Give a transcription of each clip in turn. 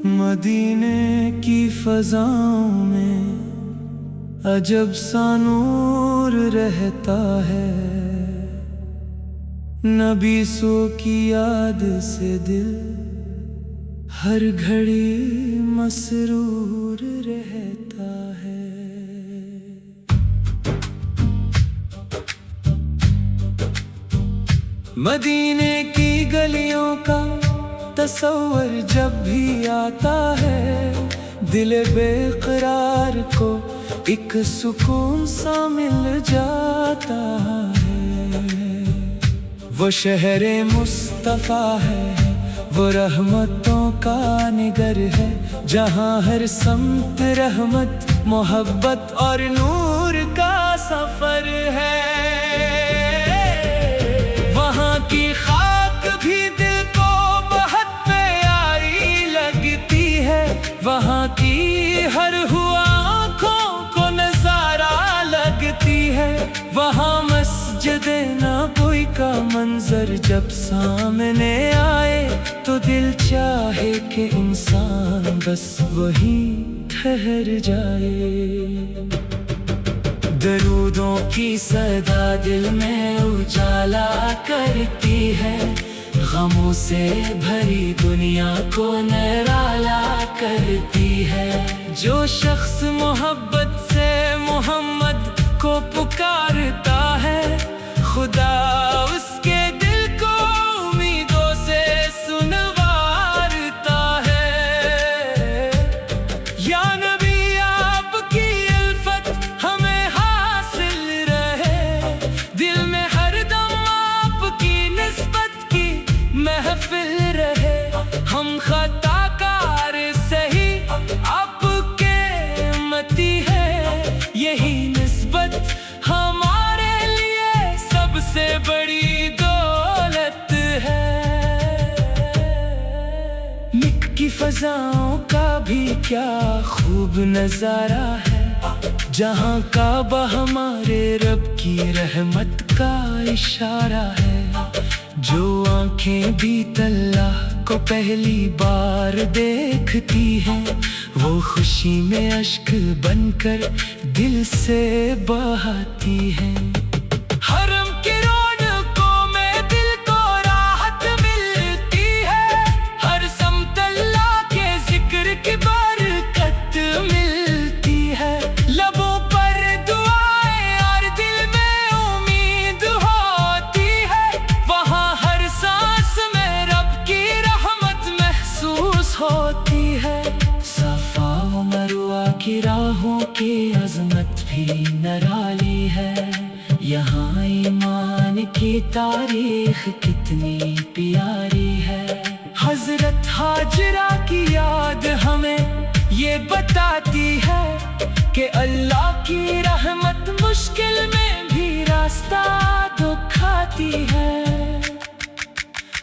مدینے کی فضاؤں میں عجب سا نور رہتا ہے، نبی سو کی یاد سے دل ہر گھڑی مسرور رہتا ہے۔ مدینے کی گلیوں کا تصور جب بھی آتا ہے، دل بے قرار کو ایک سکون سا مل جاتا ہے۔ وہ شہر مصطفیٰ ہے، وہ رحمتوں کا نگر ہے، جہاں ہر سمت رحمت، محبت اور نور کا سفر ہے۔ وہاں کی خاک بھی دل کو بہت پیاری لگتی ہے، وہاں کی ہر ہوا آنکھوں کو نظارہ لگتی ہے۔ وہاں مسجد نبوی کا منظر جب سامنے آئے تو دل چاہے کہ انسان بس وہیں ٹھہر جائے۔ درودوں کی صدا دل میں اجالا کرتی ہے، غموں سے بھری دنیا کو نرالا کرتی ہے۔ جو شخص محبت سے محمد کو پکارتا ہے، خدا اس کے دل کو امیدوں سے سنوارتا ہے۔ یا نبی آپ کی الفت ہمیں حاصل رہے، دل میں ہر دم آپ کی نسبت کی محفل رہے۔ ہم خطا کار سہی آپ کے امتی ہے، یہی نسبت ہمارے لیے سب سے بڑی دولت ہے۔ مکہ کی فضاؤں کا بھی کیا خوب نظارہ ہے، جہاں کعبہ ہمارے رب کی رحمت کا اشارہ ہے۔ جو آنکھیں بھی اللہ کو پہلی بار دیکھتی ہیں، وہ خوشی میں اشک بن کر دل سے بہاتی ہیں۔ حرم کی رونقوں میں دل کو راحت ملتی ہے، ہر سمت اللہ کے ذکر کی برکت ملتی ہے۔ لبوں پر دعائیں اور دل میں امید ہوتی ہے، وہاں ہر سانس میں رب کی رحمت محسوس ہوتی ہے۔ صفا و مروہ کی راہوں کی عظمت بھی نرالی ہے، یہاں ایمان کی تاریخ کتنی پیاری ہے۔ حضرت ہاجرہ کی یاد ہمیں یہ بتاتی ہے کہ اللہ کی رحمت مشکل میں بھی راستہ دکھاتی ہے۔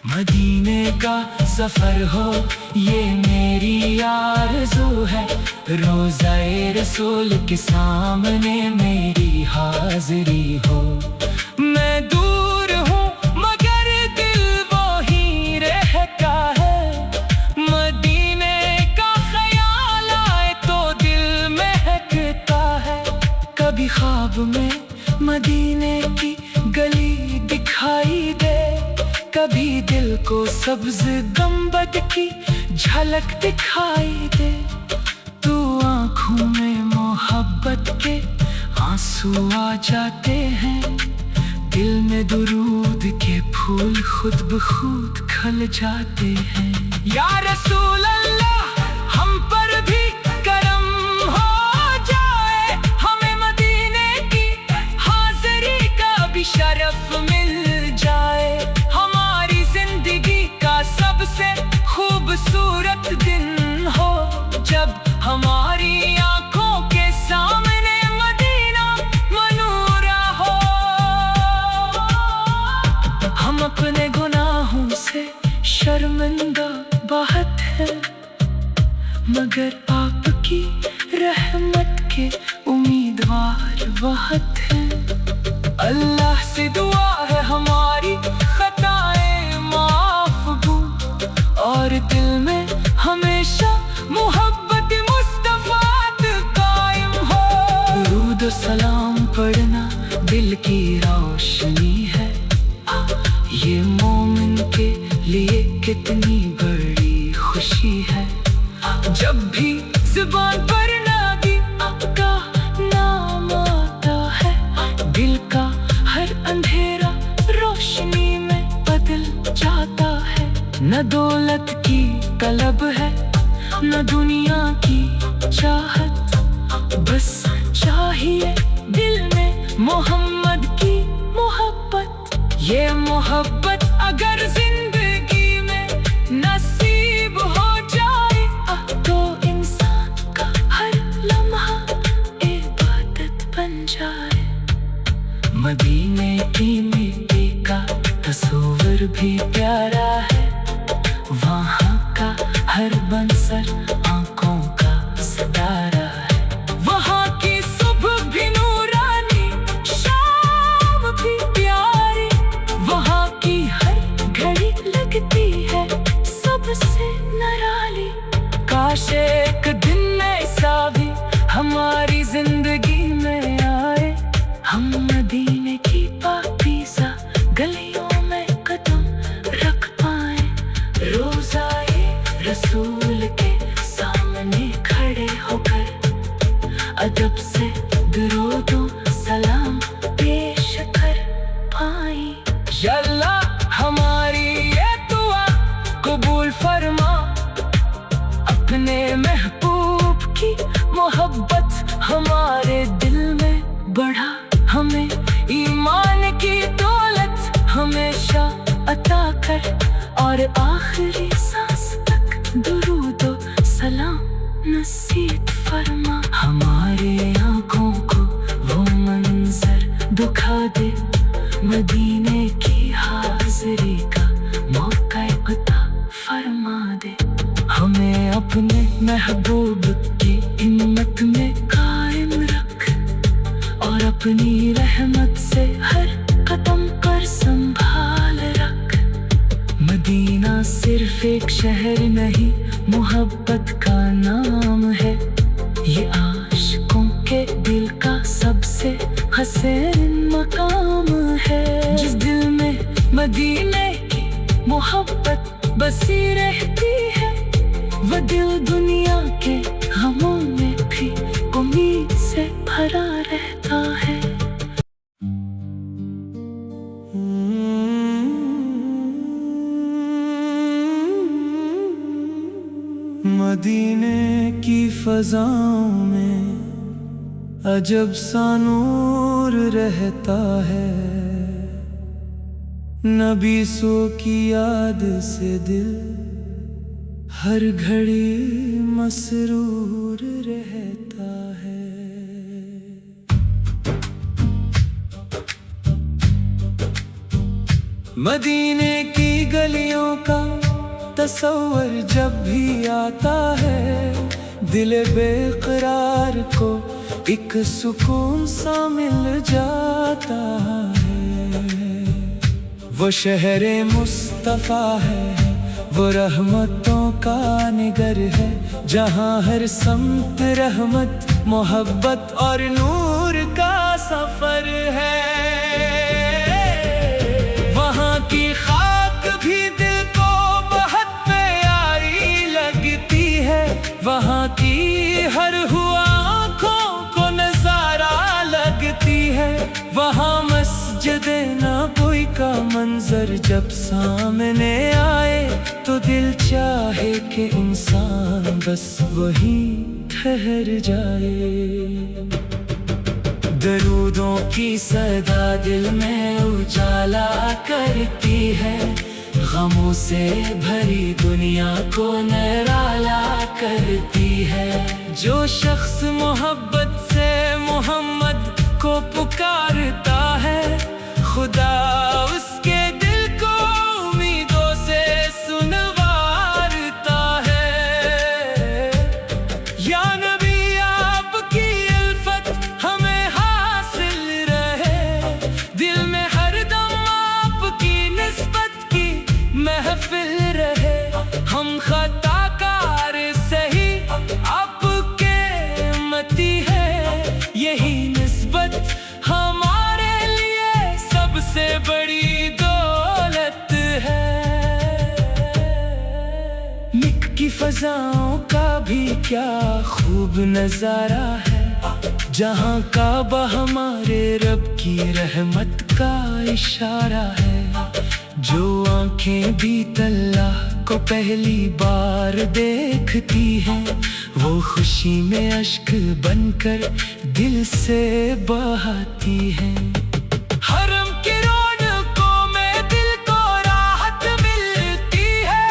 مدینے کا سفر ہو یہ میری آرزو ہے، روضہ رسول کے سامنے میری حاضری ہو۔ میں دور ہوں مگر دل وہیں رہتا ہے، مدینے کا خیال آئے تو دل مہکتا ہے۔ کبھی خواب میں مدینے کی گلی دکھائی دے، کبھی دل کو سبز گنبد کی جھلک دکھائی دے، تو آنکھوں میں محبت کے آنسو آ جاتے ہیں، دل میں درود کے پھول خود بخود کھل جاتے ہیں۔ یا رسول اللہ ہم پر بھی کرم ہو جائے، ہمیں مدینے کی حاضری کا بھی شرف مل جائے۔ ہماری زندگی کا سب سے خوبصورت دن ہو جب ہماری آنکھوں کے سامنے مدینہ منورہ ہو۔ ہم اپنے گناہوں سے شرمندہ بہت ہیں، مگر آپ کی رحمت کے امیدوار بہت ہیں۔ اللہ سے دعا ہے ہماری خطائیں معاف ہوں، اور دل میں ہمیشہ محبت مصطفیٰ قائم ہو۔ درود و سلام پڑھنا دل کی روشنی ہے، یہ مومن کے لیے کتنی بڑی خوشی ہے۔ جب بھی زبان پر نبی کا نام آتا ہے، دل کا ہر اندھیرا روشنی میں بدل جاتا ہے۔ نہ دولت کی طلب ہے، نہ دنیا کی چاہت، بس چاہیے دل میں محمد کی محبت۔ یہ محبت اگر زندگی میں نصیب ہو جائے تو انسان کا ہر لمحہ عبادت بن جائے۔ مدینے کی مٹی کا تصور بھی پیارا ہے، وہاں کا ہر بنسر آنکھوں کا ستارہ ہے۔ وہاں کی صبح بھی نورانی، شام بھی پیاری، وہاں کی ہر گھڑی لگتی ہے سب سے نرالی۔ کاش ایک دن ایسا بھی ہماری زندگی میں آئے، ہم مدینے کی پاکیزہ گلیوں میں قدم رکھ پائیں، روزائے رسول کے سامنے کھڑے ہو کر ادب سے درود و سلام پیش کر پائیں۔ یا اللہ ہماری یہ دعا قبول فرما، اپنے محبوب کی محبت ہمارے دل میں بڑھا، ہمیں ایمان کی دولت ہمیشہ عطا کر، اور آخری سانس تک درود و سلام نصیب فرما۔ ہمارے آنکھوں کو وہ منظر دکھا دے، مدینے کی حاضری کا موقع عطا فرما دے۔ ہمیں اپنے محبوب کی امت میں قائم رکھ، اور اپنی رحمت سے ہر قدم پر سنبھال رکھ۔ مدینہ صرف ایک شہر نہیں، محبت کا نام ہے، یہ عاشقوں کے دل کا سب سے حسین مقام ہے۔ جس دل میں مدینے کی محبت بسی رہتی ہے، وہ دل دنیا کے غموں میں بھی امید سے بھرا رہتا ہے۔ مدینے کی فضاؤں میں عجب سا نور رہتا ہے، نبی سو کی یاد سے دل ہر گھڑی مسرور رہتا ہے۔ مدینے کی گلیوں کا تصور جب بھی آتا ہے، دل بے قرار کو ایک سکون سا مل جاتا ہے۔ وہ شہر مصطفیٰ ہے، وہ رحمتوں کا نگر ہے، جہاں ہر سمت رحمت، محبت اور نور کا سفر ہے۔ وہاں کی خاک بھی دل کو بہت پیاری لگتی ہے، وہاں کی ہر ہوا آنکھوں کو نظارہ لگتی ہے۔ وہاں مسجد نبوی کا منظر جب سامنے آئے تو دل چاہے کہ انسان بس وہیں ٹھہر جائے۔ درودوں کی صدا دل میں اجالا کرتی ہے، غموں سے بھری دنیا کو نرالا کرتی ہے۔ جو شخص محبت سے محمد کو پکارتا ہے، خدا اس کے دل کو امیدوں سے سنوارتا ہے۔ یا نبی آپ کی الفت ہمیں حاصل رہے، फिजाओं का भी क्या खूब नजारा है, जहाँ काबा हमारे रब की रहमत का इशारा है। जो आंखें भी अल्लाह को पहली बार देखती हैं, वो खुशी में अश्क बनकर दिल से बहाती हैं। हरम की रौनकों में दिल को राहत मिलती है,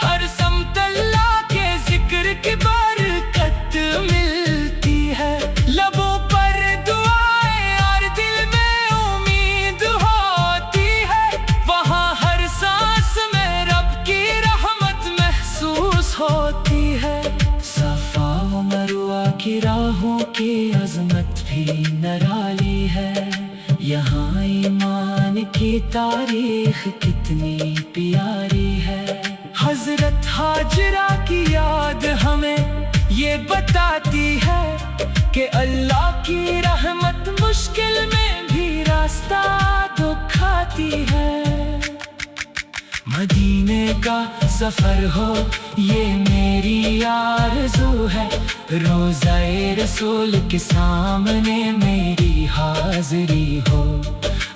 हर समत अल्लाह के जिक्र की बरकत मिलती है। लबों पर दुआएं और दिल में उम्मीद होती है, वहाँ हर सांस में रब की रहमत महसूस होती है। सफा व मरवा की राहों की अजमत भी निराली है, यहाँ ईमान की तारीख कितनी प्यारी है। हजरत हाजरा की याद हमें ये बताती है कि अल्लाह की रहमत मुश्किल में भी रास्ता दिखाती है। मदीने का सफर हो ये मेरी आरज़ू है, रोज़ाए रसूल के सामने मेरी हाज़िरी हो।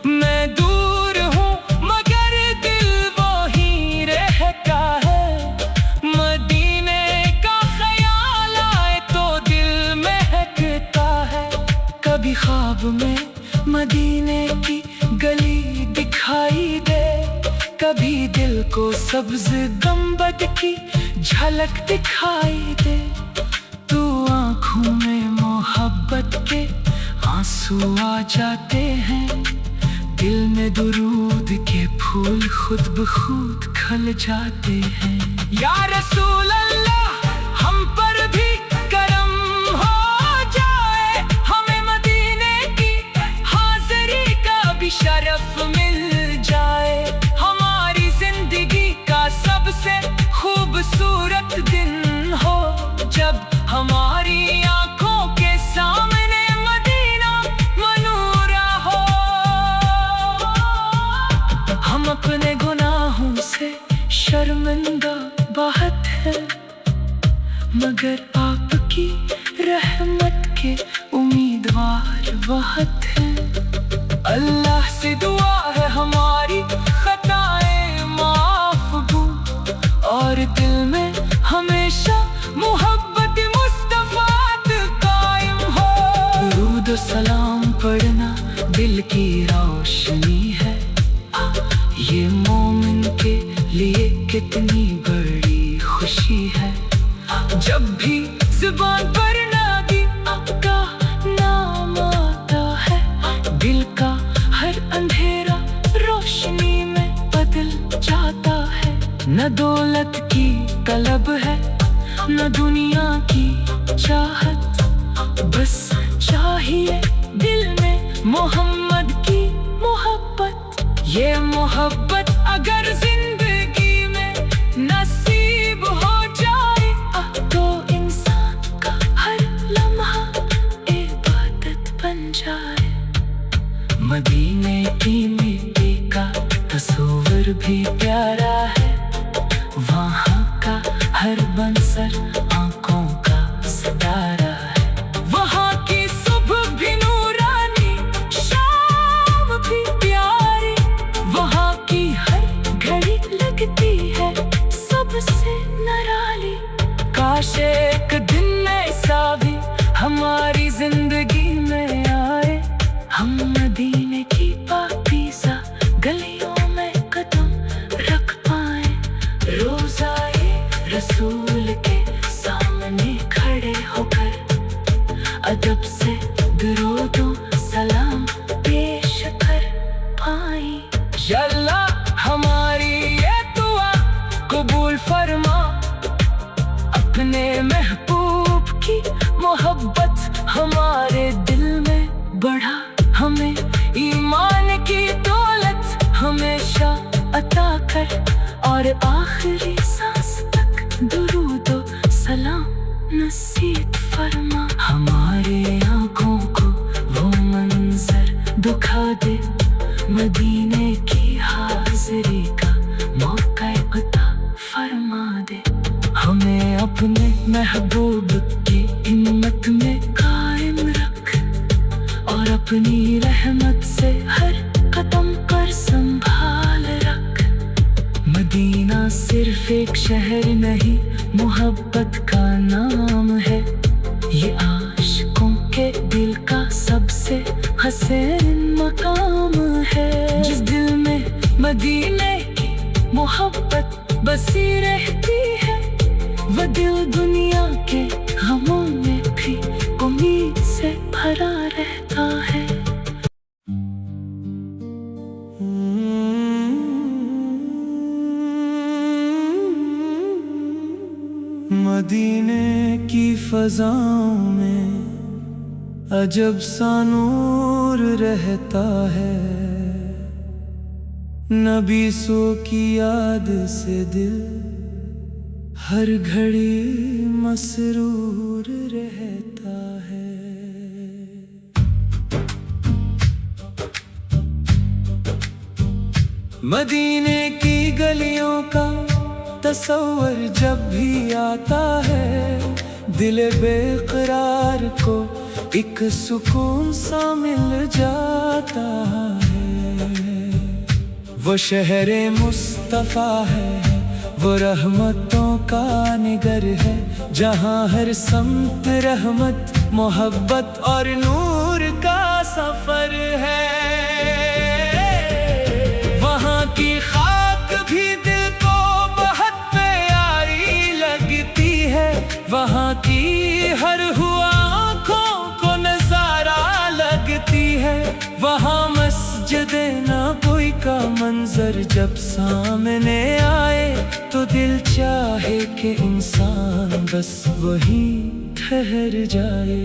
मैं दूर हूँ मगर दिल वहीं रहता है, मदीने का ख्याल आए तो दिल महकता है। कभी ख्वाब में मदीने की गली दिखाई दे, कभी दिल को सब्ज गंबद की झलक दिखाई दे। तू आँखों में मोहब्बत के आंसू आ जाते हैं, दिल में दुरूद के फूल खुद ब खुद खिल जाते हैं। या रसूल अल्लाह हम पर भी करम हो जाए, हमें मदीने की हाज़िरी का भी शरफ मिल जाए। हमारी जिंदगी का सबसे खूबसूरत दिन हो, जब हमारी आंखों के सामने मदीना मनूरा हो। हम अपने गुनाहों से शर्मिंदा बहुत है, मगर आपकी रहमत के उम्मीदवार बहुत हैं। अल्लाह से दुआ है हमारी खताएं माफ हो, और दिल में हमेशा मोहब्बत मुस्तफा कायम हो। दुरूद सलाम पढ़ना दिल की रोशनी है, ये मोमिन के लिए कितनी बड़ी खुशी है। जब भी जुबान पर नादी आपका नाम आता है, दिल का हर अंधेरा रोशनी में बदल जाता है। न दौलत की तलब है न दुनिया की चाहत, बस चाहिए दिल में मोहम्मद की मोहब्बत। ये मोहब्बत अगर जिंदगी में नसीब हो जाए, तो इंसान का हर लम्हा इबादत बन जाए। मदीने की मिट्टी का तस्वीर भी प्यारा है, वहाँ का हर बंसर आंखों का सितारा है। वहाँ की सुबह भी नूरानी, शाम भी प्यारी, वहाँ की हर घड़ी लगती है सबसे निराली। काश एक दिन ऐसा भी हमारी जिंदगी में आए, हम मदीने की पाकीज़ा गलियों में कदम रख पाए। रोज़ाए रसूल के सामने खड़े होकर अदब से दुरूदो सलाम पेश कर पाए। अल्लाह हमारी ये दुआ कबूल फरमा, अपने महबूब की मोहब्बत हमारे दिल में बढ़ा। हमें ईमान की दौलत हमेशा अता कर, और आखिरी सांस तक दुरूदो सलाम नसीब फरमा। हमारे आँखों को वो मंजर दिखा दे, मदीने की हाज़िरी का मौका अता फरमा दे। हमें हमें अपने महबूब की हिम्मत में कायम रख और अपनी रहमत से हर कदम पर संभाल रख। मदीना सिर्फ एक शहर नहीं, मोहब्बत का नाम है। ये आशिकों के दिल का सबसे हसीन मकाम है। जिस दिल में मदीने की मोहब्बत बसी रहती है, वो दिल दुनिया के गमों में भी उम्मीद से भरा रहता है। मदीने की फज़ाओं में अजब सा नूर रहता है। नबी सो की याद से दिल हर घड़ी मसरूर रहता है। मदीने की गलियों का तस्वर जब भी आता है, दिल बेकरार को एक सुकून सा मिल जाता है। वो शहरे मुस्तफा है, वो रहमतों का निगर है, जहाँ हर समत रहमत मोहब्बत और नूर का सफर है। वहाँ की खाक भी दिल को बहुत प्यारी लगती है। वहाँ की हर हुआ आँखों को नजारा लगती है। वहाँ मस्जिद नबवी का मंजर जब सामने आए, तो दिल चाहे कि इंसान बस वहीं ठहर जाए।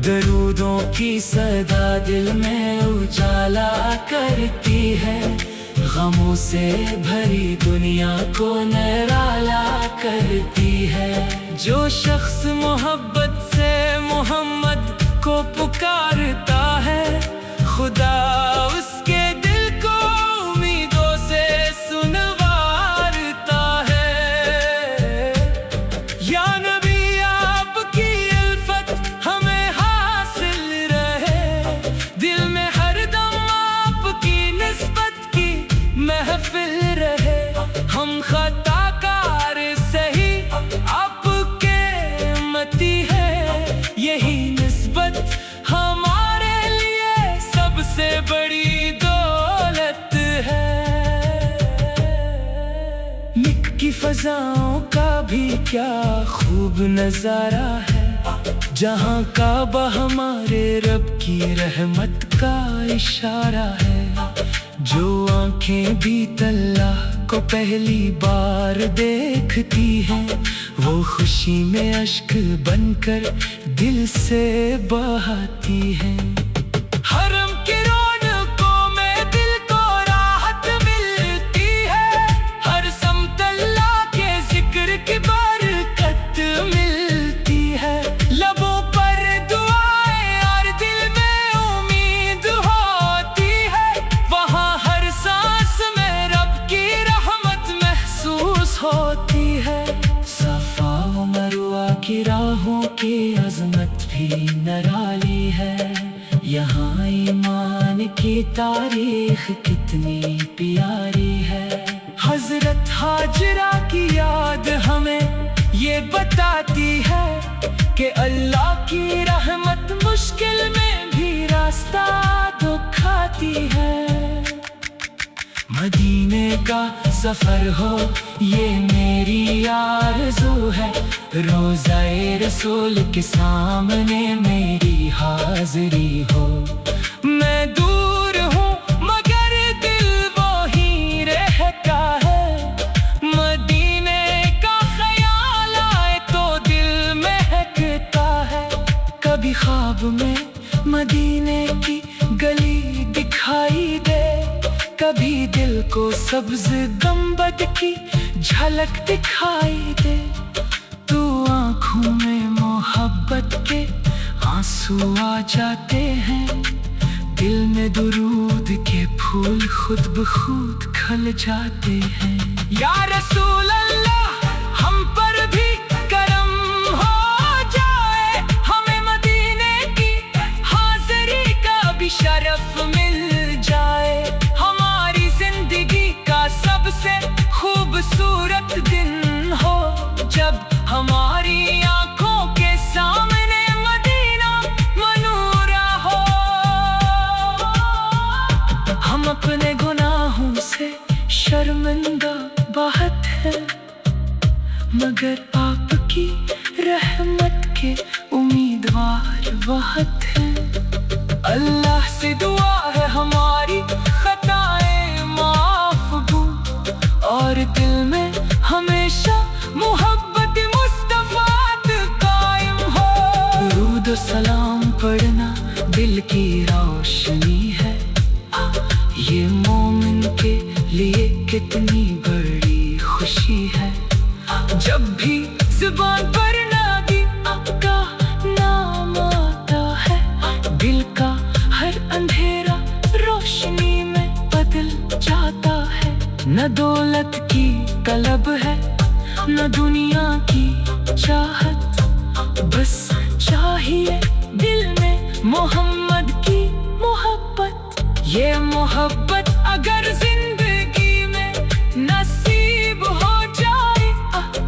दरूदों की सदा दिल में उजाला करती है, गमों से भरी दुनिया को निराला करती है। जो शख्स मोहब्बत से मोहम्मद को पुकारता है, खुदा उसके दिल को उम्मीदों से सुनवारता है। या नबी आपकी उल्फत हमें हासिल रहे, दिल में हरदम आपकी निस्बत की महफिल रहे। हम खताकार सही आपके मती है, यही निस्बत हमारे लिए सबसे बड़ी दौलत है। मिक की फज़ाओं का भी क्या खूब नजारा है, जहाँ काबा हमारे रब की रहमत का इशारा है। जो आंखें भी अल्लाह को पहली बार देखती हैं, वो खुशी में अश्क बनकर दिल से बहाती हैं। हरम की रौनकों में दिल को राहत मिलती है, हर समत अल्लाह के जिक्र की बरकत मिलती है। लबों पर दुआएं और दिल में उम्मीद होती है, वहाँ हर सांस में रब की रहमत महसूस होती है। सफा व मरवा की राहों की अजमत भी निराली है, यहाँ ईमान की तारीख कितनी प्यारी है। हजरत हाजरा की याद हमें ये बताती है कि अल्लाह की रहमत मुश्किल में भी रास्ता दिखाती है। मदीने का सफर हो ये मेरी आरज़ू है, रोज़ाए रसूल के सामने मेरी हाज़री हो। मैं दूर हूँ मगर दिल वहीं रहता है, मदीने का ख्याल आए तो दिल महकता है। कभी ख्वाब में मदीने की गली दिखाई दे, कभी दिल को सब्ज गंबद की झलक दिखाई दे। तू आँखों में मोहब्बत के आंसू आ जाते हैं, दिल में दुरूद के फूल खुद ब खुद खिल जाते हैं। या रसूल अल्लाह भी शरफ मिल जाए। हमारी जिंदगी का सबसे खूबसूरत दिन हो जब हमारी आंखों के सामने मदीना मनूरा हो। हम अपने गुनाहों से शर्मिंदा बहुत है, मगर आपकी रहमत के उम्मीदवार बहुत हैं। अल्लाह से दुआ है हमारी खताएं माफ हो और दिल में हमेशा मोहब्बत मुस्तफात कायम हो। दुरूद सलाम पढ़ना दिल की रोशनी है, ये मोमिन के लिए कितनी बड़ी खुशी है। जब भी जुबान पर नबी आपका नाम आता है, दिल का हर अंधेरा रोशनी में बदल जाता है। न दौलत की तलब है न दुनिया की चाहत, बस चाहिए दिल में मोहम्मद की मोहब्बत। ये मोहब्बत अगर जिंदगी में नसीब हो जाए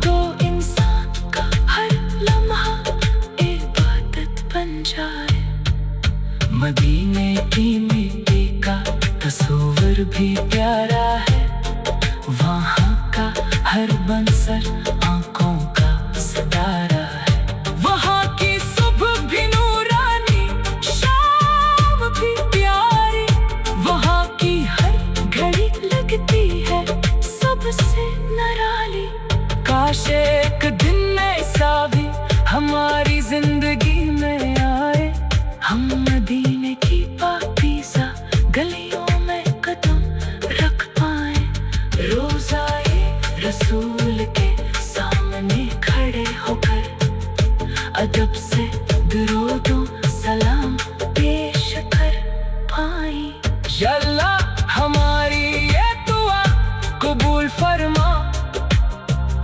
तो इंसान का हर लम्हा इबादत बन जाए। मदीने की मिट्टी का तस्वीर भी प्यारा है, वहाँ का हर बंसर आंखों का सितारा है। वहाँ की सुबह भी नूरानी, शाम भी प्यारी, वहाँ की हर घड़ी लगती है सबसे निराली। काश एक दिन ऐसा भी हमारी जिंदगी में आए, हम मदीने की पाकीज़ा गलियों में कदम रख पाए। रोज़ाए रसूल के सामने खड़े होकर अदब से दुरूद सलाम पेश कर पाए। अल्लाह हमारी ये दुआ कबूल फरमा,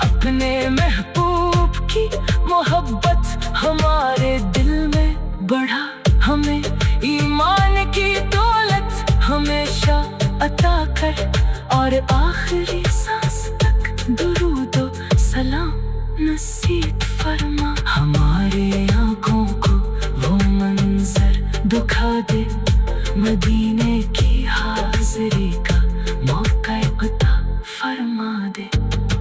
अपने महबूब की मोहब्बत हमारे दिल में बढ़ा। हमें ईमान की दौलत हमेशा अता कर और आखिरी सांस तक दुरूद सलाम नसीब फरमा। हमारे आंखों को वो मंजर दिखा दे, मदीने की हाजिरी का मौका अता फरमा दे।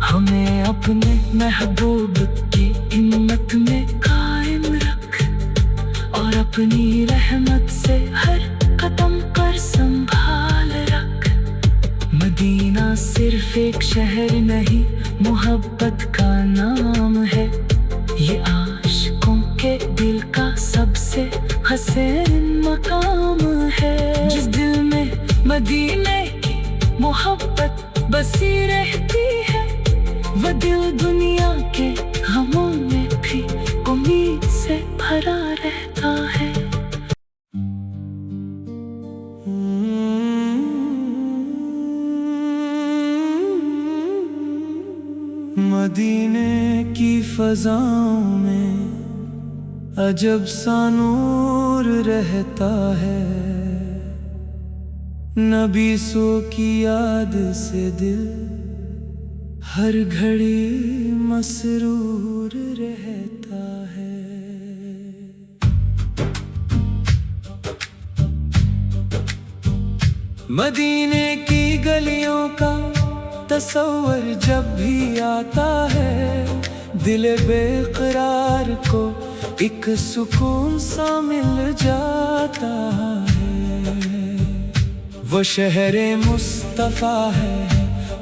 हमें अपने महबूब की हिम्मत में कायम रख और अपनी रहमत से हर कदम पर संभाल रख। मदीना सिर्फ एक शहर नहीं, मोहब्बत का नाम है। ये आशिकों के दिल का सबसे हसीन मकाम है। जिस दिल में मदीने की मोहब्बत बसी रहती है, वो दिल दुनिया के गमों में भी उम्मीद से भरा रहता है। मदीने की फजाओं में अजब सा नूर रहता है, नबी सो की याद से दिल हर घड़ी मसरूर रहता है। मदीने की गलियों का तस्वर जब भी आता है, दिल बेकरार को एक सुकून सा मिल जाता है। वो शहरे मुस्तफा है,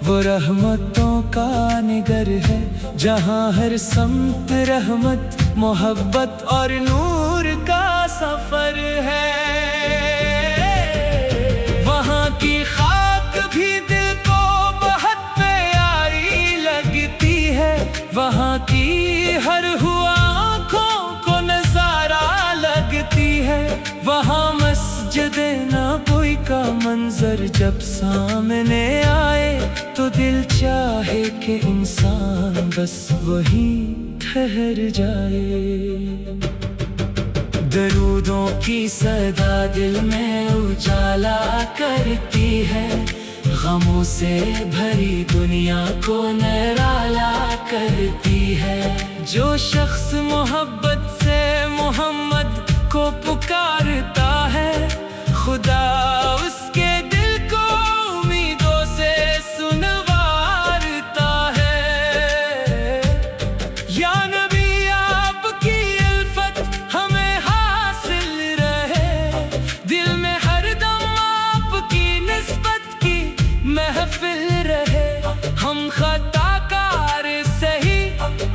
वो रहमतों का निगर है, जहाँ हर समत रहमत मोहब्बत और नूर का सफर है। वहाँ की खाक भी दिल को बहुत प्यारी लगती है, वहाँ की हर हुआ आँखों को नजारा लगती है। वहाँ मस्जिद नबवी का मंजर जब सामने आए तो दिल चाहे कि इंसान बस वहीं ठहर जाए। درودوں کی صدا دل میں اجالا کرتی ہے، غموں سے بھری دنیا کو نرالا کرتی ہے۔ جو شخص محبت سے محمد کو پکارتا ہے، خدا اس کے دل کو امیدوں سے سنوارتا ہے۔ یا نبی آپ کی الفت ہمیں حاصل رہے، دل میں ہر دم آپ کی نسبت کی محفل رہے۔ ہم خطا کار سہی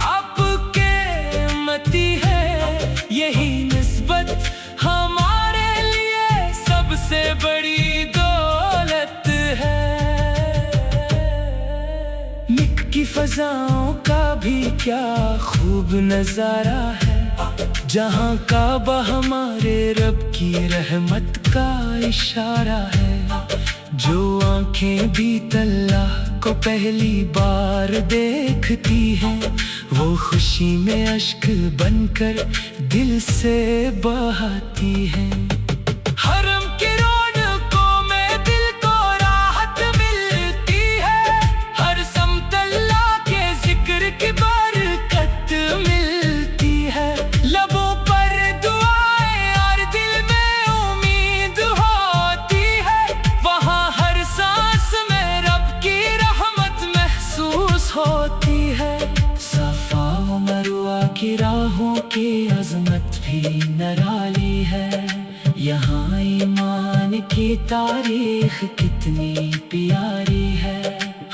آپ کے امتی ہے، یہی نسبت ہمارے لیے سب سے بڑی دولت ہے۔ مکہ کی فضاؤں کا بھی کیا خوب نظارہ ہے، جہاں کعبہ ہمارے رب کی رحمت کا اشارہ ہے۔ جو آنکھیں بھی اللہ کو پہلی بار دیکھتی ہیں، وہ خوشی میں اشک بن کر دل سے بہاتی ہیں۔ حرم کی رونقوں میں دل کو راحت ملتی ہے، ہر سمت اللہ کے ذکر کی برکت ملتی ہے۔ لبوں پر دعائیں اور دل میں امید ہوتی ہے، وہاں ہر سانس میں رب کی رحمت محسوس ہوتی ہے۔ صفا و مروہ کی راہوں کی عظمت بھی نرالی ہے، یہاں ایمان کی تاریخ کتنی پیاری ہے۔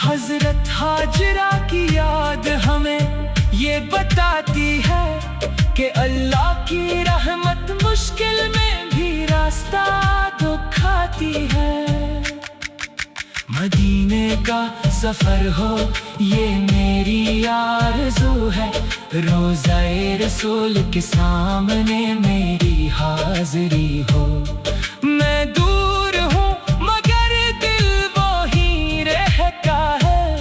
حضرت ہاجرہ کی یاد ہمیں یہ بتاتی ہے کہ اللہ کی رحمت مشکل میں بھی راستہ دکھاتی ہے۔ مدینے کا سفر ہو یہ میری آرزو ہے، روضہ رسول کے سامنے میری حاضری ہو۔ میں دور ہوں مگر دل وہی رہتا ہے،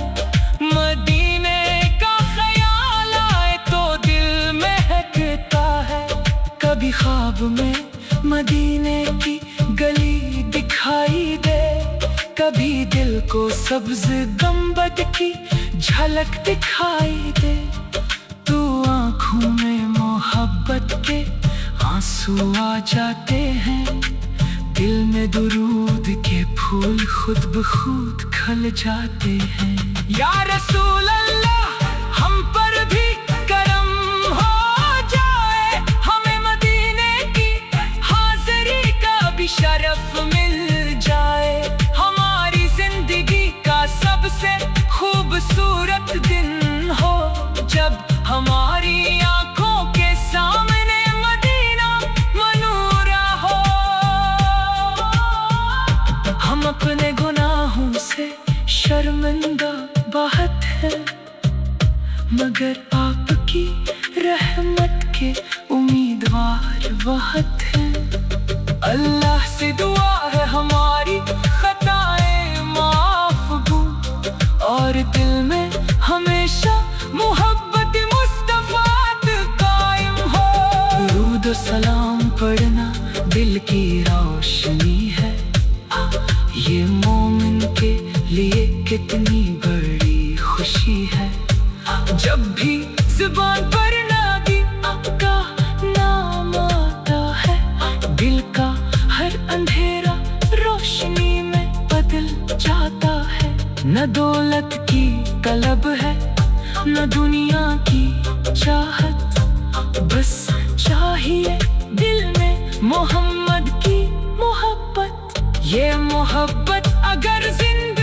مدینے کا خیال آئے تو دل مہکتا ہے۔ کبھی خواب میں مدینے کی گلی دکھائی دے، کبھی دل کو سبز گنبد کی جھلک دکھائی دے، تو آنکھوں میں محبت کے آنسو آ جاتے ہیں، دل میں درود کے پھول خود بخود کھل جاتے ہیں۔ یا رسول اللہ ہم پر بھی کرم ہو جائے، ہمیں مدینے کی حاضری کا بھی شرف مل جائے۔ ہماری زندگی کا سب سے خوبصورت دن ہو جب ہماری آنکھوں کے سامنے مدینہ منورہ ہو۔ ہم اپنے گناہوں سے شرمندہ بہت ہیں، مگر آپ کی رحمت کے امیدوار بہت ہیں۔ اللہ سے دعا ہے ہماری خطائیں معاف ہوں، اور دل میں ہمیشہ محبت مصطفیٰ قائم ہو۔ درود و سلام پڑھنا دل کی روشنی ہے، یہ مومن کے لیے کتنی بڑی خوشی ہے۔ جب بھی زبان پر نبی کا نام آتا ہے، دل کا ہر اندھیرا روشنی میں بدل جاتا ہے۔ نہ دولت کی طلب ہے نہ دنیا کی چاہت، بس چاہیے دل میں محمد کی محبت۔ یہ محبت اگر زندگی